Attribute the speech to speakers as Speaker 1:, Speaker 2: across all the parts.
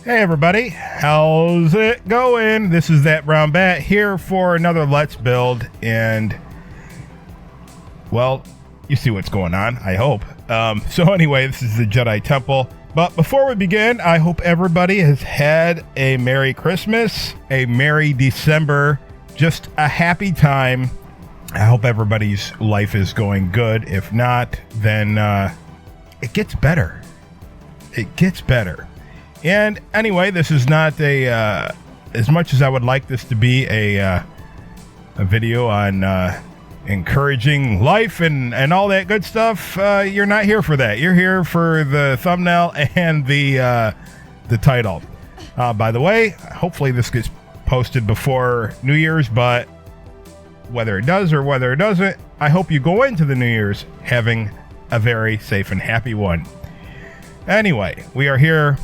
Speaker 1: Hey everybody, how's it going? This is That Brown Bat here for another Let's Build, and well, you see what's going on, I hope. So anyway, this is the Jedi Temple. But before we begin, I hope everybody has had a Merry Christmas, a Merry December, just a happy time. I hope everybody's life is going good. If not, then it gets better. It gets better. And anyway, this is not a, as much as I would like this to be a video on encouraging life and all that good stuff, you're not here for that. You're here for the thumbnail and the title. By the way, hopefully this gets posted before New Year's, but whether it does or whether it doesn't, I hope you go into the New Year's having a very safe and happy one. Anyway, we are here.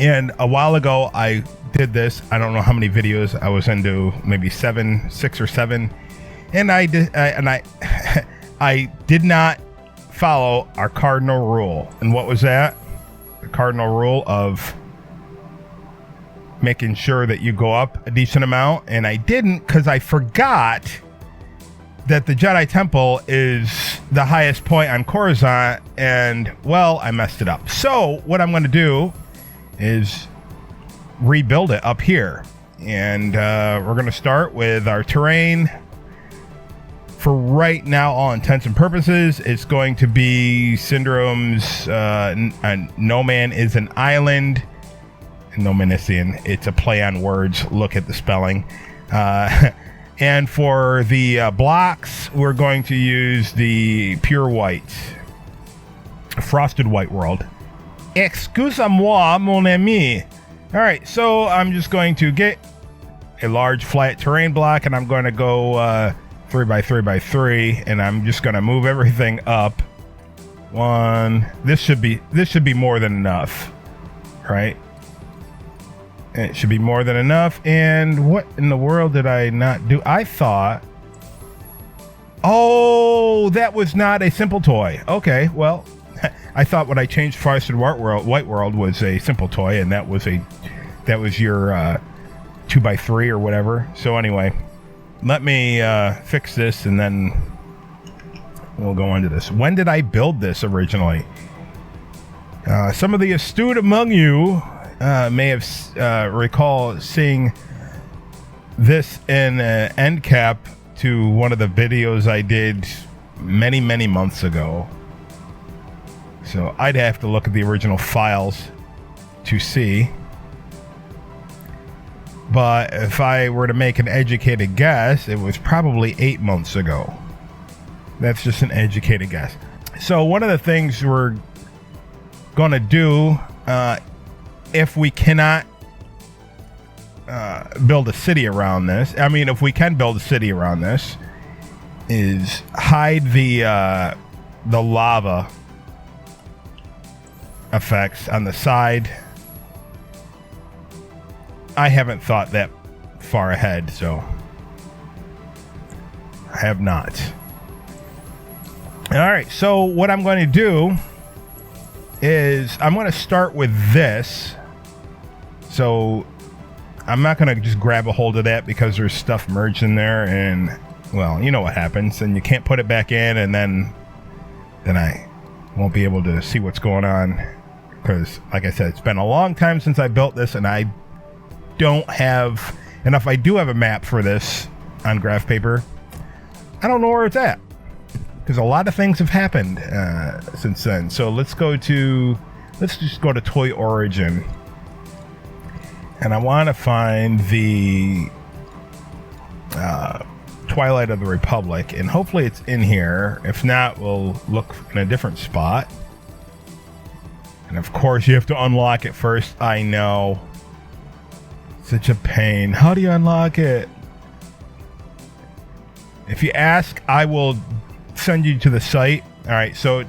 Speaker 1: And a while ago, I did this. I don't know how many videos I was into, maybe 6 or 7, and I did not follow our cardinal rule. And what was that? The cardinal rule of making sure that you go up a decent amount. And I didn't because I forgot that the Jedi Temple is the highest point on Coruscant, and well, I messed it up. So what I'm going to do is rebuild it up here, and we're going to start with our terrain. For right now, all intents and purposes, it's going to be Syndrome's No Man is an Island. Nominician, it's a play on words, look at the spelling. And for the blocks, we're going to use the pure white, frosted white world. Excusez-moi, mon ami. All right, so I'm just going to get a large flat terrain block, and I'm going to go 3x3x3, and I'm just going to move everything up. This should be more than enough, right? It should be more than enough. And what in the world did I not do? I thought, oh, that was not a simple toy. Okay, well, I thought when I changed frosted white world was a simple toy, and that was your 2x3 or whatever. So anyway, let me fix this, and then we'll go into this. When did I build this originally? Some of the astute among you may have recall seeing this in an end cap to one of the videos I did many months ago. So I'd have to look at the original files to see. But if I were to make an educated guess, it was probably 8 months ago. That's just an educated guess. So one of the things we're going to do, if we cannot build a city around this, I mean, if we can build a city around this, is hide the lava effects on the side. I haven't thought that far ahead, so I have not. All right, so what I'm going to do is I'm going to start with this. So I'm not going to just grab a hold of that because there's stuff merged in there, and well, you know what happens, and you can't put it back in, and then I won't be able to see what's going on, because like I said, it's been a long time since I built this, and I don't have, and if I do have a map for this on graph paper, I don't know where it's at, because a lot of things have happened since then. So let's just go to Toy Origin, and I want to find the Twilight of the Republic, and hopefully it's in here. If not, we'll look in a different spot. And of course you have to unlock it first. I know, such a pain. How do you unlock it? If you ask, I will send you to the site. All right, so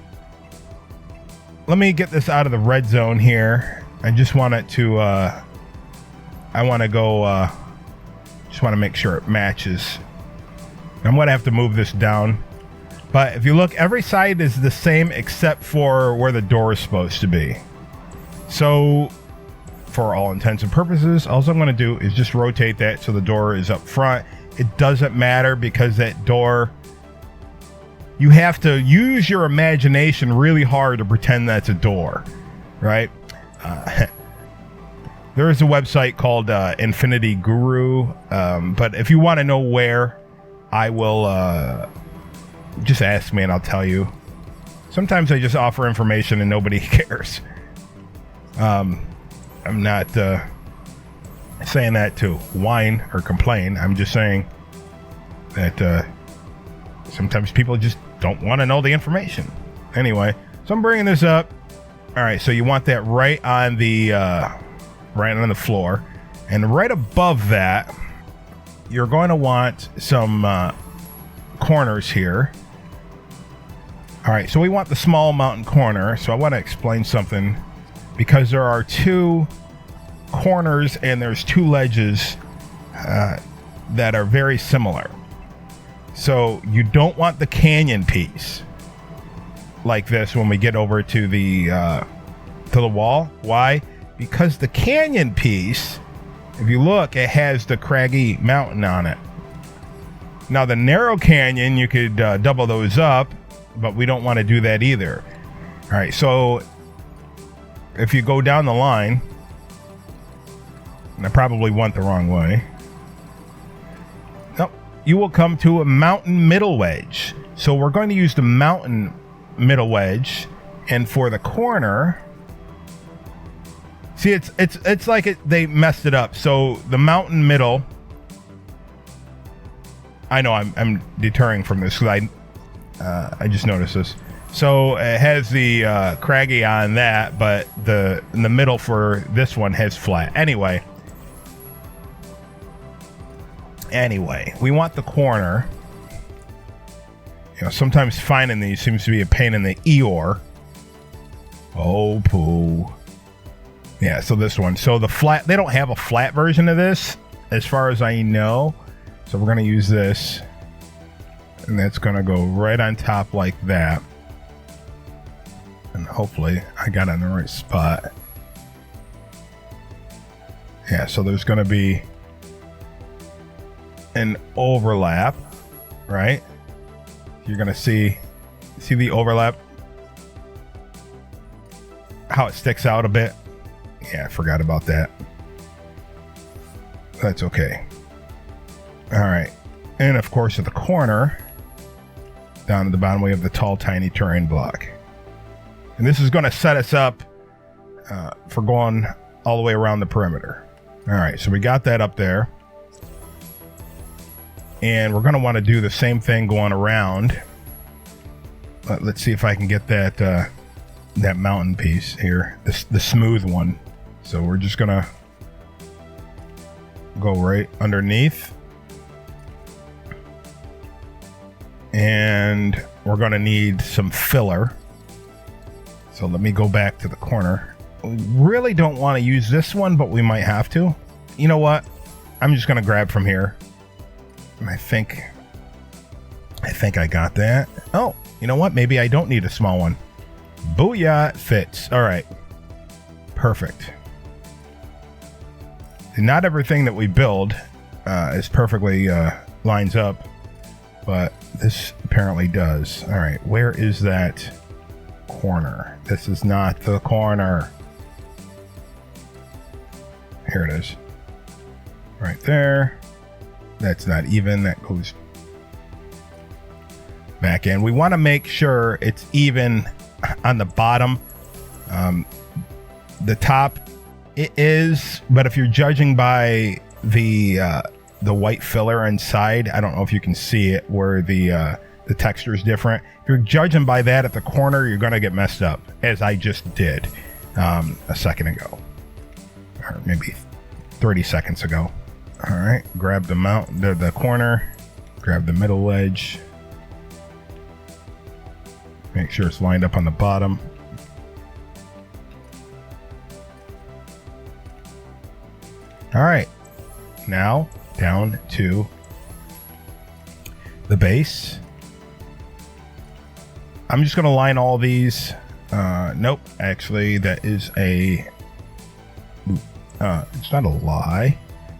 Speaker 1: let me get this out of the red zone here. I just want it to I want to go just want to make sure it matches. I'm gonna have to move this down, but if you look, every side is the same except for where the door is supposed to be. So for all intents and purposes. All I'm going to do is just rotate that so the door is up front. It doesn't matter because that door, you have to use your imagination really hard to pretend that's a door, right? There is a website called Infinity Guru, but if you want to know where, I will just ask me and I'll tell you. Sometimes I just offer information and nobody cares. I'm not saying that to whine or complain. I'm just saying that sometimes people just don't want to know the information. Anyway, so I'm bringing this up. All right, so you want that right on the floor, and right above that, you're going to want some corners here. All right, so we want the small mountain corner. So I want to explain something, because there are two corners and there's two ledges that are very similar. So you don't want the canyon piece like this when we get over to the wall. Why? Because the canyon piece, if you look, it has the craggy mountain on it. Now the narrow canyon, you could double those up, but we don't want to do that either. All right, so if you go down the line, and I probably went the wrong way, nope, you will come to a mountain middle wedge. So we're going to use the mountain middle wedge, and for the corner, see, it's like they messed it up. So the mountain middle, I know I'm deterring from this because I just noticed this. So it has the craggy on that, but in the middle for this one has flat. Anyway, we want the corner. You know, sometimes finding these seems to be a pain in the Eeyore. Oh, poo. Yeah, so this one. So the flat, they don't have a flat version of this, as far as I know. So we're going to use this. And that's going to go right on top like that. And hopefully I got it in the right spot. Yeah, so there's going to be an overlap, right? You're going to see the overlap, how it sticks out a bit. Yeah, I forgot about that. That's okay. All right. And of course, at the corner, down at the bottom, we have the tall, tiny terrain block. And this is going to set us up for going all the way around the perimeter. All right, so we got that up there. And we're going to want to do the same thing going around. Let's see if I can get that mountain piece here, the smooth one. So we're just going to go right underneath. And we're going to need some filler. So let me go back to the corner. We really don't want to use this one, but we might have to. You know what? I'm just going to grab from here. And I think I got that. Oh, you know what? Maybe I don't need a small one. Booyah, it fits. All right. Perfect. And not everything that we build is perfectly lines up, but this apparently does. All right, where is that corner? This is not the corner. Here it is. Right there. That's not even. That goes back in. We want to make sure it's even on the bottom. The top, it is, but if you're judging by the white filler inside, I don't know if you can see it where the texture is different. If you're judging by that at the corner, you're going to get messed up, as I just did a second ago, or maybe 30 seconds ago. All right, grab the corner, grab the middle edge, make sure it's lined up on the bottom. All right, now down to the base. I'm just going to line all these. Nope, actually, that is a It's not a lie,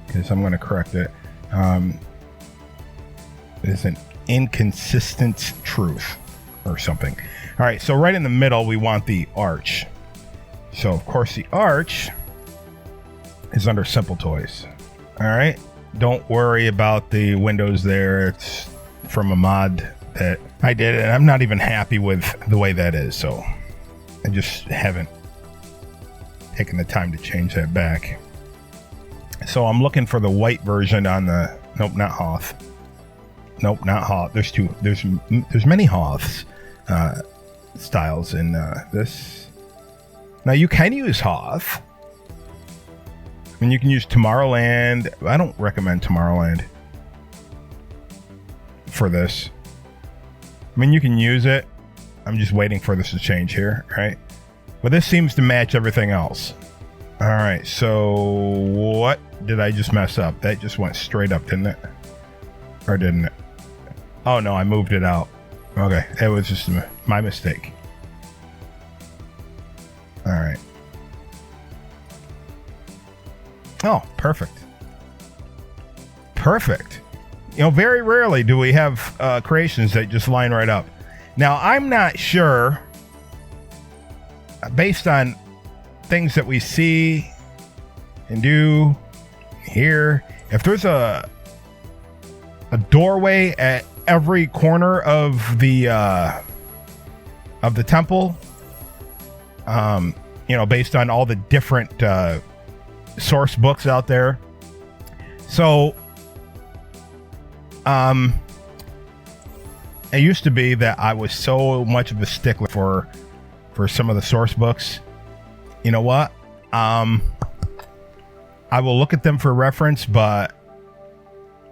Speaker 1: because I'm going to correct it. It is an inconsistent truth or something. All right, so right in the middle, we want the arch. So, of course, the arch is under Simple Toys. All right, don't worry about the windows there. It's from a mod that I did, and I'm not even happy with the way that is. So I just haven't taken the time to change that back. So I'm looking for the white version on the, nope, not Hoth. Nope, not Hoth. There's two. There's many Hoths styles in this. Now you can use Hoth. I mean, you can use Tomorrowland. I don't recommend Tomorrowland for this. I mean, you can use it. I'm just waiting for this to change here, right? But this seems to match everything else. All right, so what did I just mess up? That just went straight up, didn't it? Or didn't it? Oh, no, I moved it out. Okay, it was just my mistake. All right. Oh, perfect. Perfect. You know, very rarely do we have creations that just line right up. Now, I'm not sure, based on things that we see and do here, if there's a doorway at every corner of the temple, you know, based on all the different source books out there. So it used to be that I was so much of a stickler for some of the source books. You know what? I will look at them for reference, but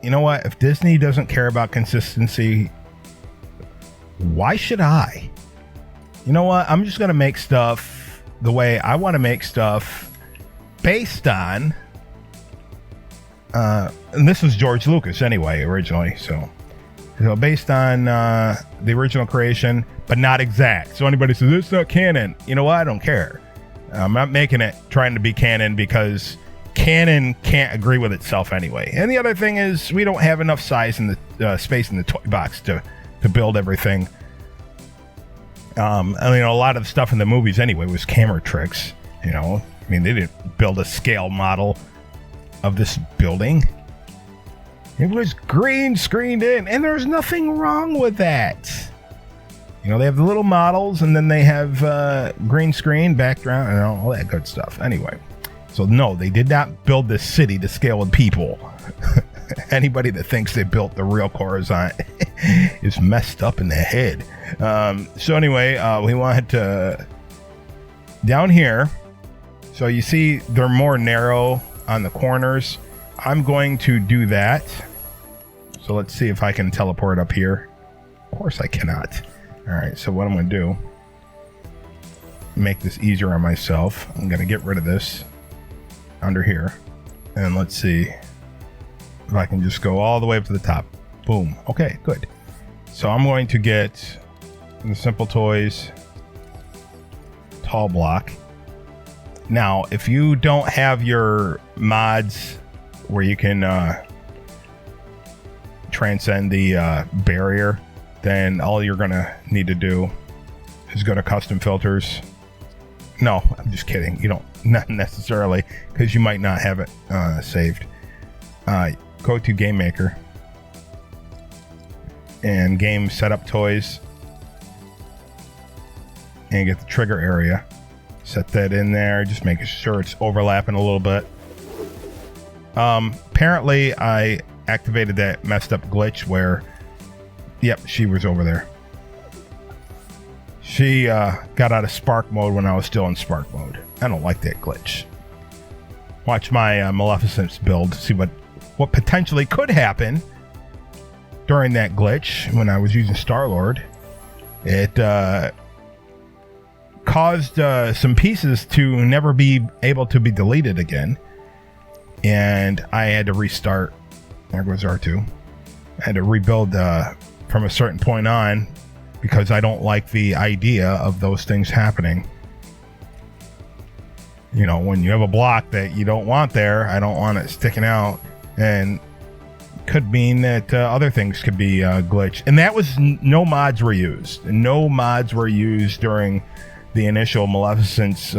Speaker 1: you know what? If Disney doesn't care about consistency, why should I? You know what? I'm just going to make stuff the way I want to make stuff based on, and this was George Lucas anyway, originally. So based on the original creation, but not exact. So anybody says, it's not canon. You know what? I don't care. I'm not making it trying to be canon because canon can't agree with itself anyway. And the other thing is we don't have enough size in the space in the toy box to build everything. And, you know, a lot of the stuff in the movies anyway was camera tricks. You know, I mean, they didn't build a scale model of this building. It was green screened in, and there's nothing wrong with that. You know, they have the little models, and then they have green screen, background, and all that good stuff. Anyway, so no, they did not build this city to scale with people. Anybody that thinks they built the real Coruscant is messed up in the head. So anyway, we wanted to down here. So you see they're more narrow on the corners. I'm going to do that. So let's see if I can teleport up here. Of course I cannot. All right, so what I'm going to do, make this easier on myself. I'm going to get rid of this under here. And let's see if I can just go all the way up to the top. Boom. Okay, good. So I'm going to get the Simple Toys tall block. Now, if you don't have your mods where you can transcend the barrier, then all you're going to need to do is go to custom filters. No, I'm just kidding. You don't, not necessarily, because you might not have it saved. Go to Game Maker and Game Setup Toys and get the trigger area. Set that in there, just making sure it's overlapping a little bit. Apparently I activated that messed up glitch where, yep, she was over there. She got out of Spark mode when I was still in Spark mode. I don't like that glitch. Watch my Maleficent's build, see what potentially could happen during that glitch when I was using Star-Lord. It caused some pieces to never be able to be deleted again. And I had to restart. There goes R2. I had to rebuild from a certain point on because I don't like the idea of those things happening. You know, when you have a block that you don't want there, I don't want it sticking out, and could mean that other things could be glitched. And that was no mods were used. No mods were used during the initial Maleficent's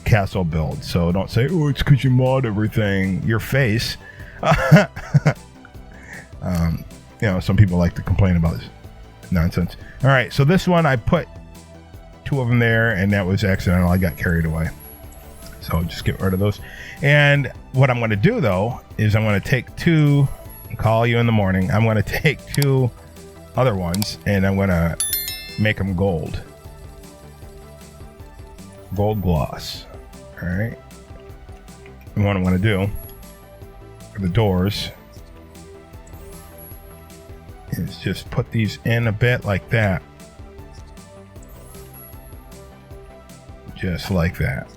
Speaker 1: castle build. So don't say, oh, it's because you mod everything. Your face. You know, some people like to complain about this nonsense. All right, so this one I put 2 of them there, and that was accidental. I got carried away. So just get rid of those. And what I'm going to do, though, is I'm going to take 2, call you in the morning. I'm going to take 2 other ones, and I'm going to make them gold. Gold gloss. All right. And what I'm going to do for the doors is just put these in a bit like that. Just like that.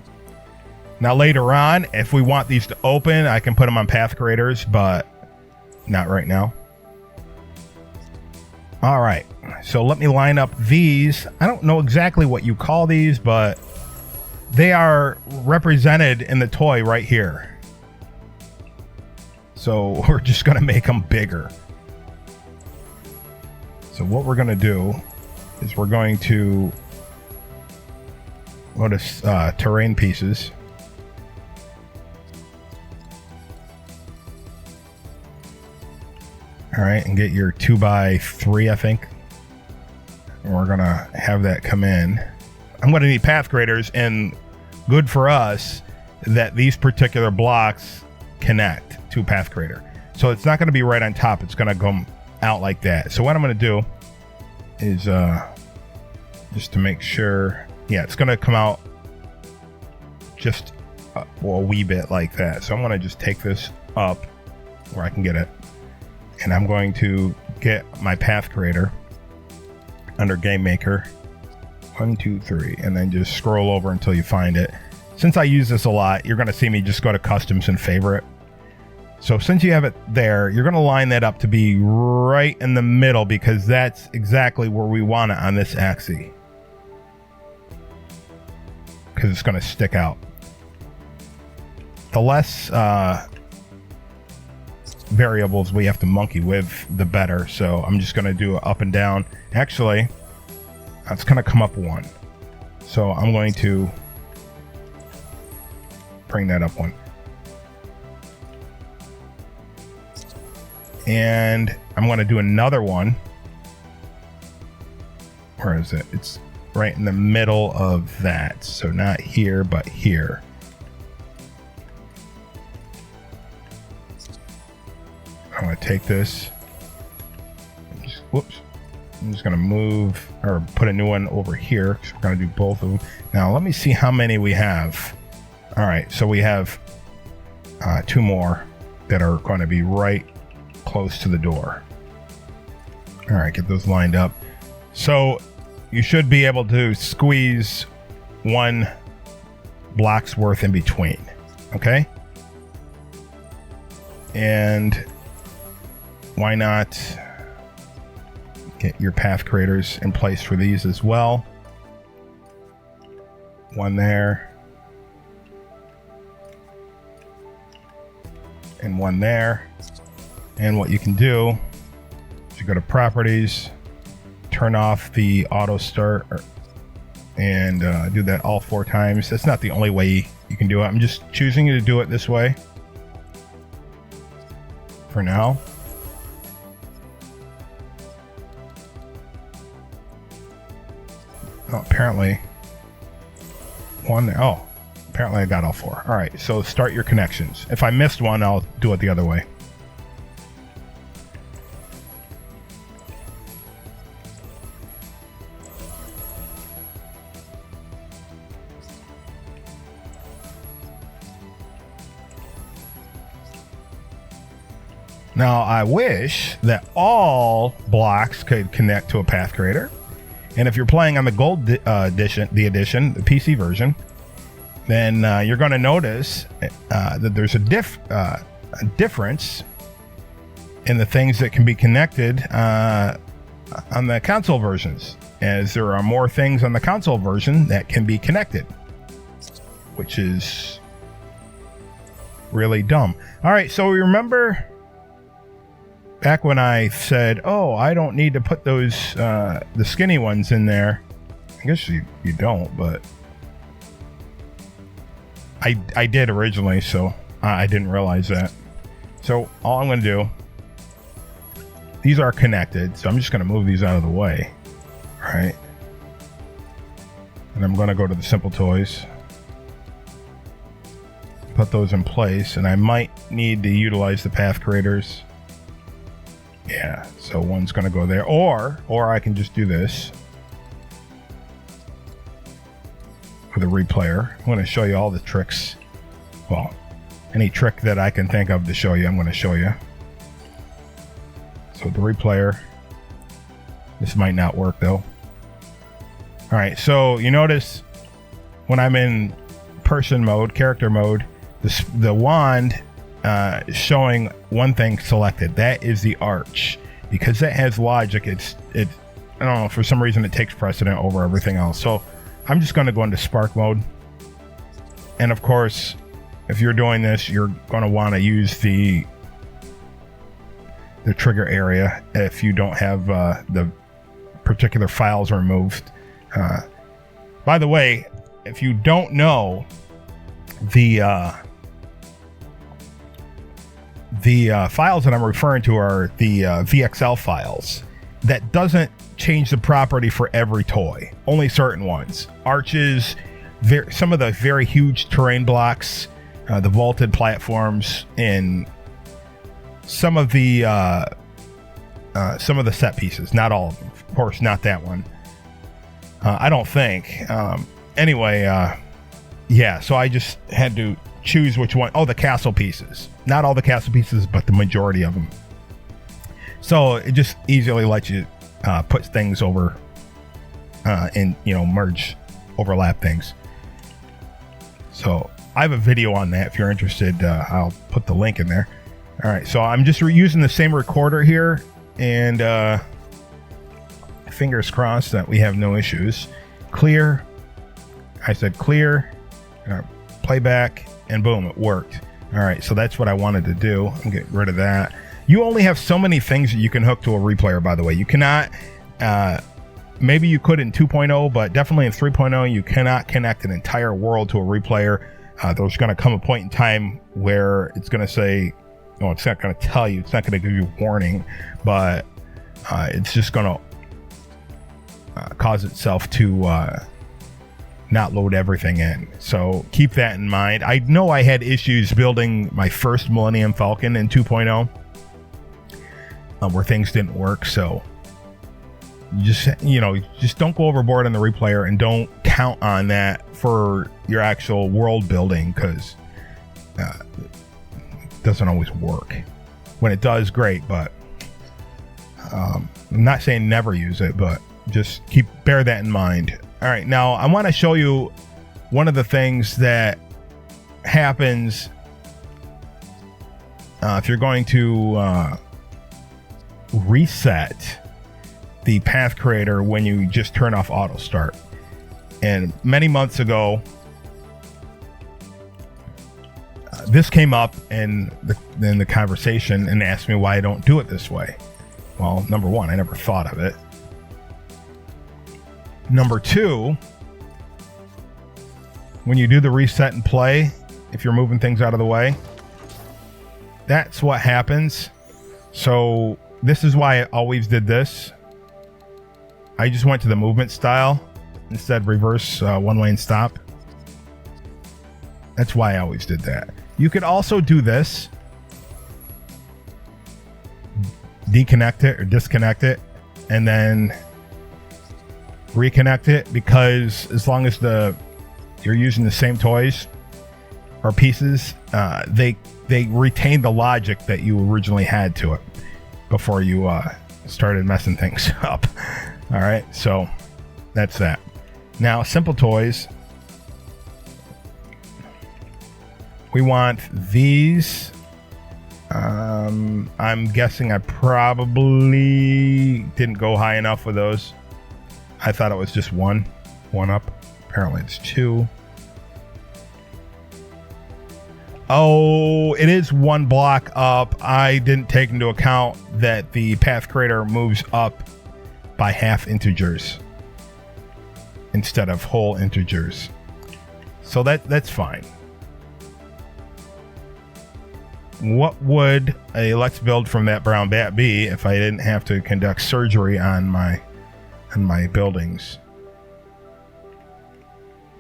Speaker 1: Now later on, if we want these to open, I can put them on path creators, but not right now. All right, so let me line up these. I don't know exactly what you call these, but they are represented in the toy right here. So we're just gonna make them bigger. So what we're gonna do is we're going to go to terrain pieces. All right, and get your 2x3, I think. And we're gonna have that come in. I'm gonna need path creators, and good for us that these particular blocks connect to path creator. So it's not gonna be right on top, it's gonna come out like that. So what I'm gonna do is just to make sure, yeah, it's gonna come out just a wee bit like that. So I'm gonna just take this up where I can get it. And I'm going to get my path creator under game maker 1, 2, 3, and then just scroll over until you find it. Since I use this a lot, you're going to see me just go to customs and favorite. So since you have it there, you're going to line that up to be right in the middle, because that's exactly where we want it on this axis, because it's going to stick out. The less variables we have to monkey with, the better. So I'm just going to do up and down. Actually, it's going to come up 1. So I'm going to bring that up 1. And I'm going to do another one. Where is it? It's right in the middle of that. So not here, but here. I'm going to take this. Whoops. I'm just going to move or put a new one over here, because we're going to do both of them. Now, let me see how many we have. All right. So we have 2 more that are going to be right close to the door. All right. Get those lined up. So you should be able to squeeze 1 block's worth in between. Okay. And why not get your path creators in place for these as well? 1 there. And 1 there. And what you can do is you go to properties, turn off the auto start, and do that all 4 times. That's not the only way you can do it. I'm just choosing to do it this way for now. Oh, apparently 1 there. Oh, apparently I got all 4. All right, so start your connections. If I missed one, I'll do it the other way. Now, I wish that all blocks could connect to a path creator. And if you're playing on the gold edition, the PC version, then you're going to notice that there's a difference in the things that can be connected on the console versions, as there are more things on the console version that can be connected. which is really dumb. All right, so remember back when I said, oh, I don't need to put those the skinny ones in there. I guess you don't, but I did originally, so I didn't realize that. So all I'm going to do, these are connected, so I'm just going to move these out of the way, right? And I'm going to go to the simple toys, put those in place, and I might need to utilize the path creators. Yeah, so one's going to go there, or I can just do this with a replayer. I'm going to show you all the tricks. Well, any trick that I can think of to show you, I'm going to show you. So the replayer, this might not work though. All right, so you notice when I'm in person mode, character mode, the wand is showing one thing selected. That is the arch. Because that has logic, it I don't know, for some reason it takes precedent over everything else. So I'm just going to go into spark mode. And of course, if you're doing this, you're going to want to use the trigger area if you don't have the particular files removed. By the way, if you don't know, the files that I'm referring to are the VXL files. That doesn't change the property for every toy, only certain ones. Arches, some of the very huge terrain blocks, the vaulted platforms, and some of the set pieces. Not all of them, of course, not that one. I don't think. Anyway, yeah. So I just had to choose which one. Oh, the castle pieces. Not all the castle pieces, but the majority of them. So it just easily lets you put things over and, merge, overlap things. So I have a video on that. If you're interested, I'll put the link in there. All right. So I'm just using the same recorder here, and fingers crossed that we have no issues. Clear. I said clear. Playback, and boom, it worked. All right. So that's what I wanted to do. I'm getting rid of that. You only have so many things that you can hook to a replayer, by the way. You cannot, maybe you could in 2.0, but definitely in 3.0, you cannot connect an entire world to a replayer. There's going to come a point in time where it's going to say, no, it's not going to tell you, it's not going to give you a warning, but it's just going to cause itself to not load everything in. So keep that in mind. I know I had issues building my first Millennium Falcon in 2.0. Where things didn't work, so just don't go overboard on the replayer, and don't count on that for your actual world building, because it doesn't always work. When it does, great, but I'm not saying never use it, but just bear that in mind. All right, now I want to show you one of the things that happens if you're going to reset the path creator when you just turn off auto start. And many months ago, this came up in the conversation and asked me why I don't do it this way. Well, number one, I never thought of it. Number two, when you do the reset and play, if you're moving things out of the way, that's what happens. So this is why I always did this. I just went to the movement style instead, reverse one lane stop. That's why I always did that. You could also do this, deconnect it or disconnect it, and then reconnect it, because as long as you're using the same toys or pieces, they retain the logic that you originally had to it before you started messing things up. All right, so that's that. Now, simple toys. We want these. I'm guessing I probably didn't go high enough with those. I thought it was just one up. Apparently it's two. Oh, it is one block up. I didn't take into account that the path creator moves up by half integers instead of whole integers. So that's fine. What would a let's build from that brown bat be if I didn't have to conduct surgery on my buildings?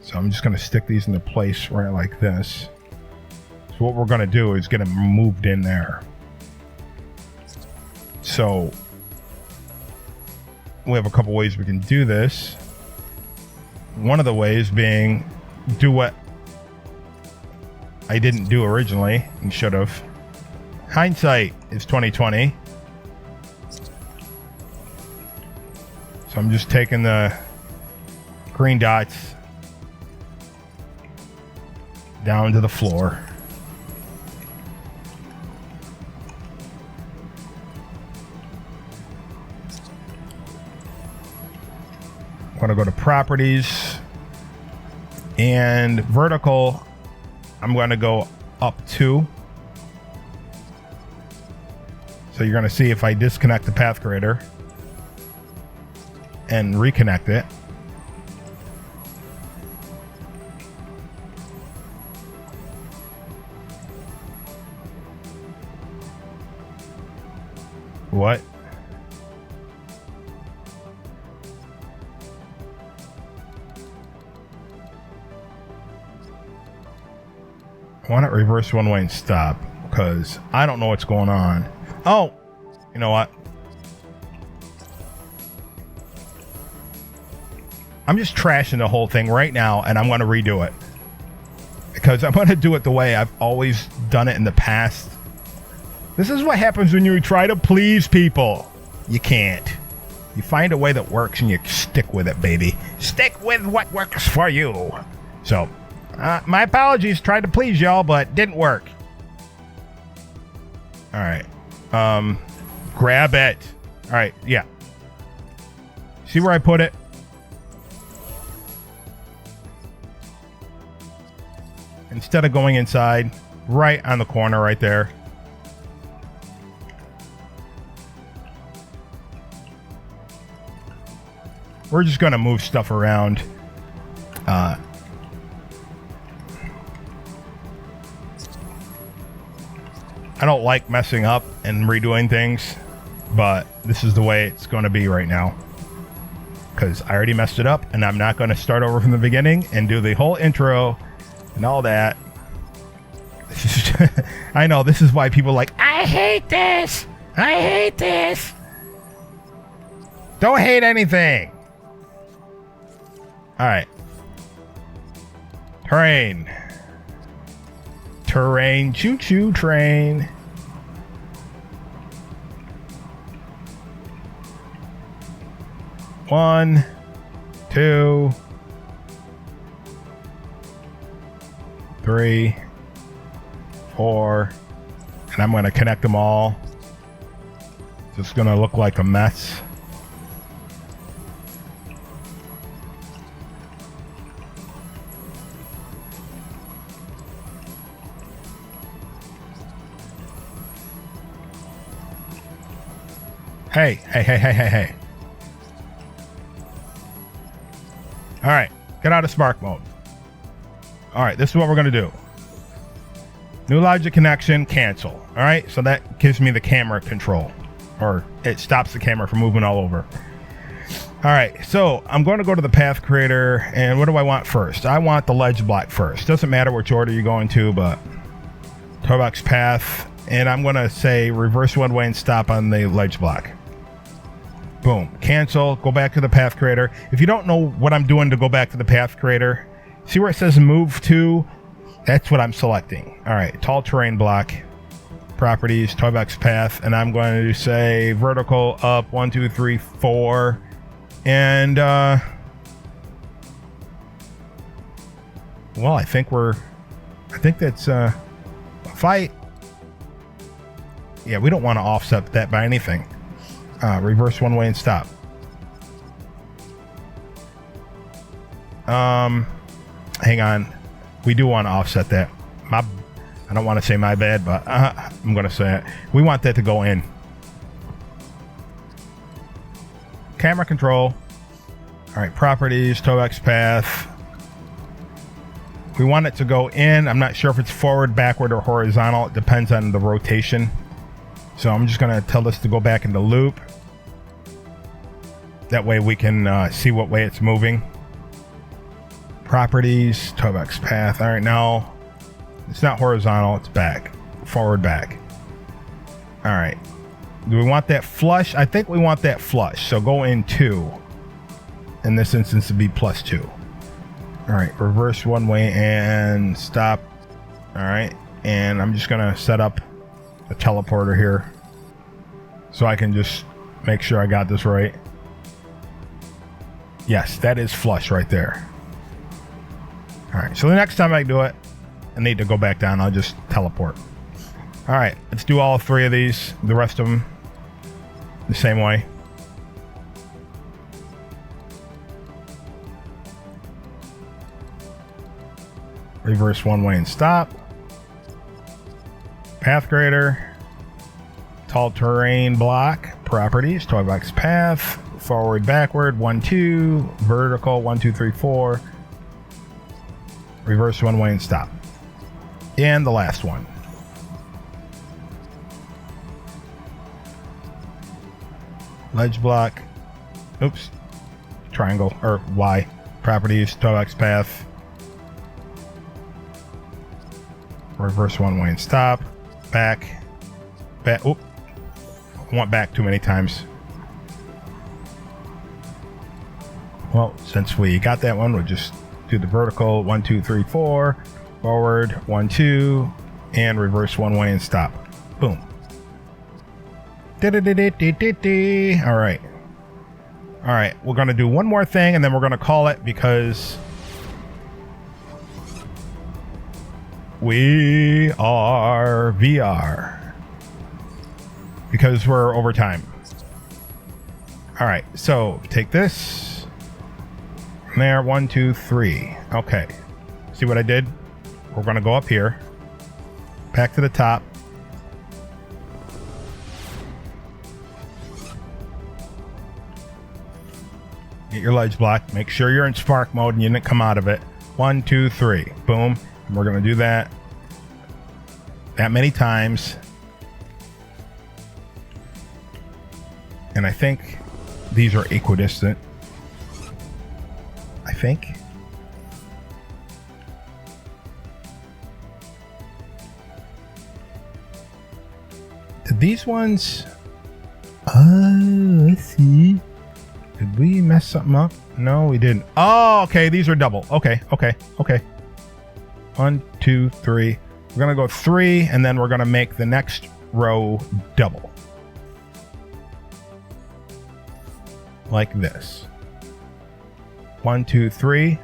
Speaker 1: So I'm just going to stick these into place right like this. So what we're going to do is get them moved in there. So we have a couple ways we can do this. One of the ways being do what I didn't do originally and should have. Hindsight is 2020. So I'm just taking the green dots down to the floor. I'm going to go to properties and vertical. I'm going to go up 2. So you're going to see if I disconnect the path creator and reconnect it. What? I want it reverse one way and stop because I don't know what's going on. Oh, you know what? I'm just trashing the whole thing right now and I'm going to redo it because I'm going to do it the way I've always done it in the past. This is what happens when you try to please people. You can't. You find a way that works and you stick with it, baby. Stick with what works for you. So, my apologies. Tried to please y'all, but didn't work. All right. Grab it. All right. Yeah. See where I put it? Instead of going inside, right on the corner right there. We're just going to move stuff around. I don't like messing up and redoing things, but this is the way it's going to be right now. Because I already messed it up, and I'm not going to start over from the beginning and do the whole intro and all that. I know, this is why people are like, I hate this! I hate this! Don't hate anything! Alright. Terrain. Choo-choo train. One, 2, 3, 4, and I'm going to connect them all. It's going to look like a mess. Hey. All right, get out of spark mode. All right, this is what we're going to do. New logic connection, cancel. All right, so that gives me the camera control, or it stops the camera from moving all over. All right, so I'm going to go to the path creator, and what do I want first? I want the ledge block first. Doesn't matter which order you're going to, but toolbox path, and I'm going to say reverse one way and stop on the ledge block. Boom, cancel, go back to the path creator. If you don't know what I'm doing to go back to the path creator, see where it says move to? That's what I'm selecting. All right, tall terrain block, properties, toolbox path, and I'm going to say vertical up 1, 2, 3, 4, and well, I think that's yeah, we don't want to offset that by anything. Reverse one way and stop. Hang on. We do want to offset that. I don't want to say my bad, but I'm going to say it. We want that to go in. Camera control. All right, properties, Tovex path. We want it to go in. I'm not sure if it's forward, backward, or horizontal. It depends on the rotation. So I'm just going to tell this to go back into loop. That way we can see what way it's moving. Properties, Tovex path. All right, now it's not horizontal, it's back. Forward, back. All right. Do we want that flush? I think we want that flush. So go in 2. In this instance, to be +2. All right, reverse one way and stop. All right, and I'm just gonna set up a teleporter here so I can just make sure I got this right. Yes, that is flush right there. All right, so the next time I do it, I need to go back down. I'll just teleport. All right, let's do all 3 of these. The rest of them the same way. Reverse one way and stop. Path grader. Tall terrain block. Properties. Toybox path. Forward, backward. 1, 2. Vertical. 1, 2, 3, 4. Reverse one way and stop. And the last one. Ledge block. Oops. Triangle. Or Y. Properties. Toybox path. Reverse one way and stop. Back. Back. Oop. I went back too many times. Well, since we got that one, we'll just do the vertical. 1, 2, 3, 4. Forward. 1, 2. And reverse one way and stop. Boom. All right. All right. We're going to do one more thing and then we're going to call it because we are VR. Because we're over time. All right. So take this. There. 1, 2, 3. Okay. See what I did? We're going to go up here. Back to the top. Get your ledge block. Make sure you're in spark mode and you didn't come out of it. 1, 2, 3. Boom. And we're going to do that many times. And I think these are equidistant. I think. Did these ones... let's see. Did we mess something up? No, we didn't. Oh, okay. These are double. Okay. 1, 2, 3. We're going to go 3, and then we're going to make the next row double. Like this. 1, 2, 3.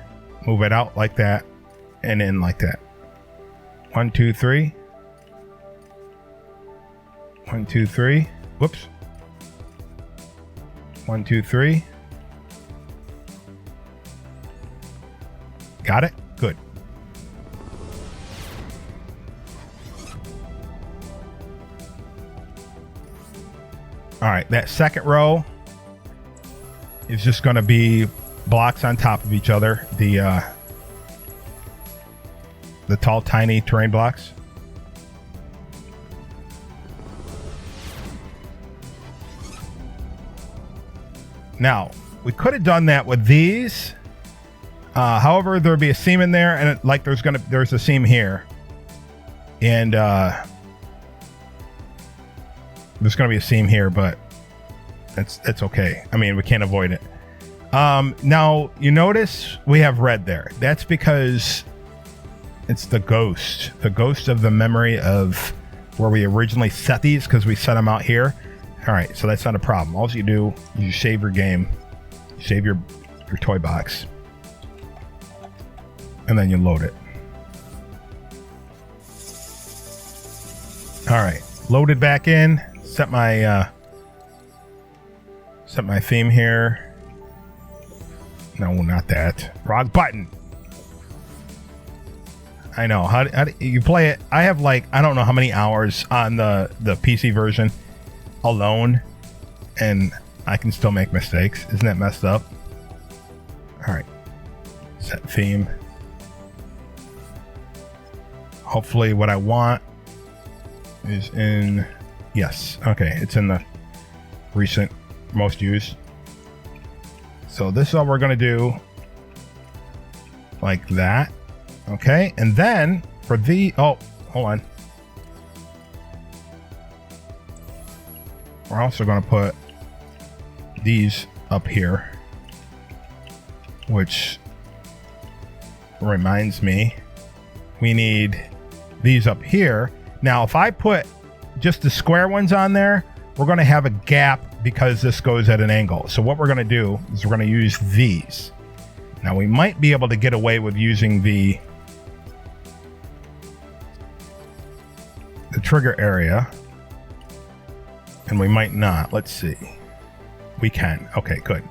Speaker 1: Move it out like that, and in like that. 1, 2, 3. 1, 2, 3. Whoops. 1, 2, 3. Got it? Good. All right, that second row is just going to be blocks on top of each other. The tall, tiny terrain blocks. Now, we could have done that with these. However, there'd be a seam in there, and there's a seam here, and there's gonna be a seam here, but it's okay. I mean, we can't avoid it. Now you notice we have red there. That's because it's the ghost of the memory of where we originally set these, because we set them out here. All right, so that's not a problem. All you do is you save your game, save your toy box, and then you load it. All right, loaded back in. Set my theme here. No, not that. Wrong button. I know. How do you play it? I have like, I don't know how many hours on the PC version alone, and I can still make mistakes. Isn't that messed up? All right. Set theme. Hopefully what I want is in... Yes. Okay. It's in the recent most used. So this is all we're going to do. Like that. Okay. And then for the... Oh, hold on. We're also going to put these up here, which reminds me we need these up here. Now, if I put just the square ones on there, we're going to have a gap because this goes at an angle. So what we're going to do is we're going to use these. Now, we might be able to get away with using the trigger area, and we might not. Let's see. We can. Okay, good.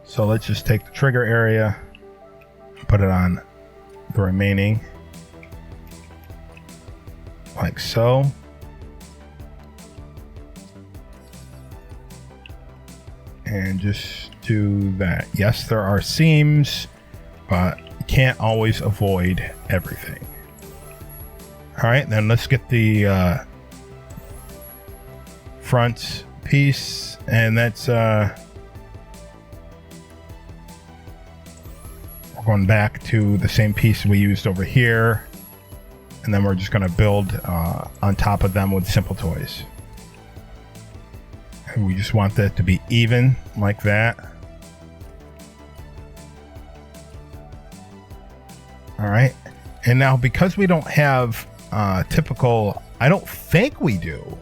Speaker 1: So let's just take the trigger area, put it on the remaining, like so. And just do that. Yes, there are seams, but you can't always avoid everything. All right, then let's get the front piece, and that's we're going back to the same piece we used over here, and then we're just going to build on top of them with simple toys. And we just want that to be even like that. All right, and now because we don't have typical, I don't think we do.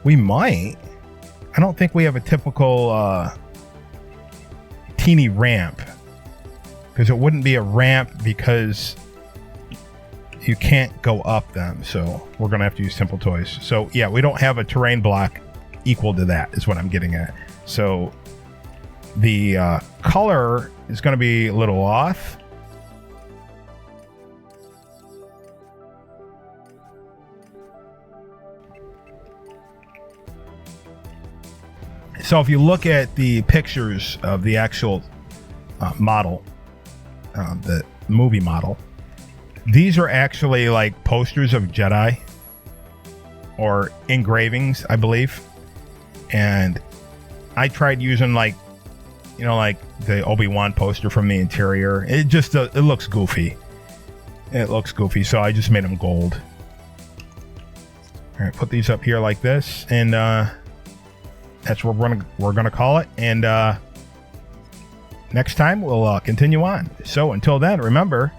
Speaker 1: We might. I don't think we have a typical teeny ramp, because it wouldn't be a ramp because you can't go up them. So we're going to have to use simple toys. So yeah, we don't have a terrain block equal to that is what I'm getting at. So the color is going to be a little off. So if you look at the pictures of the actual model, the movie model, these are actually like posters of Jedi or engravings, I believe. And I tried using like, you know, like the Obi-Wan poster from the interior. It just, it looks goofy. It looks goofy. So I just made them gold. All right, put these up here like this. And, that's what we're gonna call it, and next time we'll continue on. So until then, remember,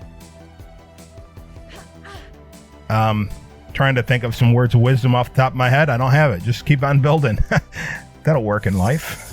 Speaker 1: trying to think of some words of wisdom off the top of my head. I don't have it. Just keep on building. That'll work in life.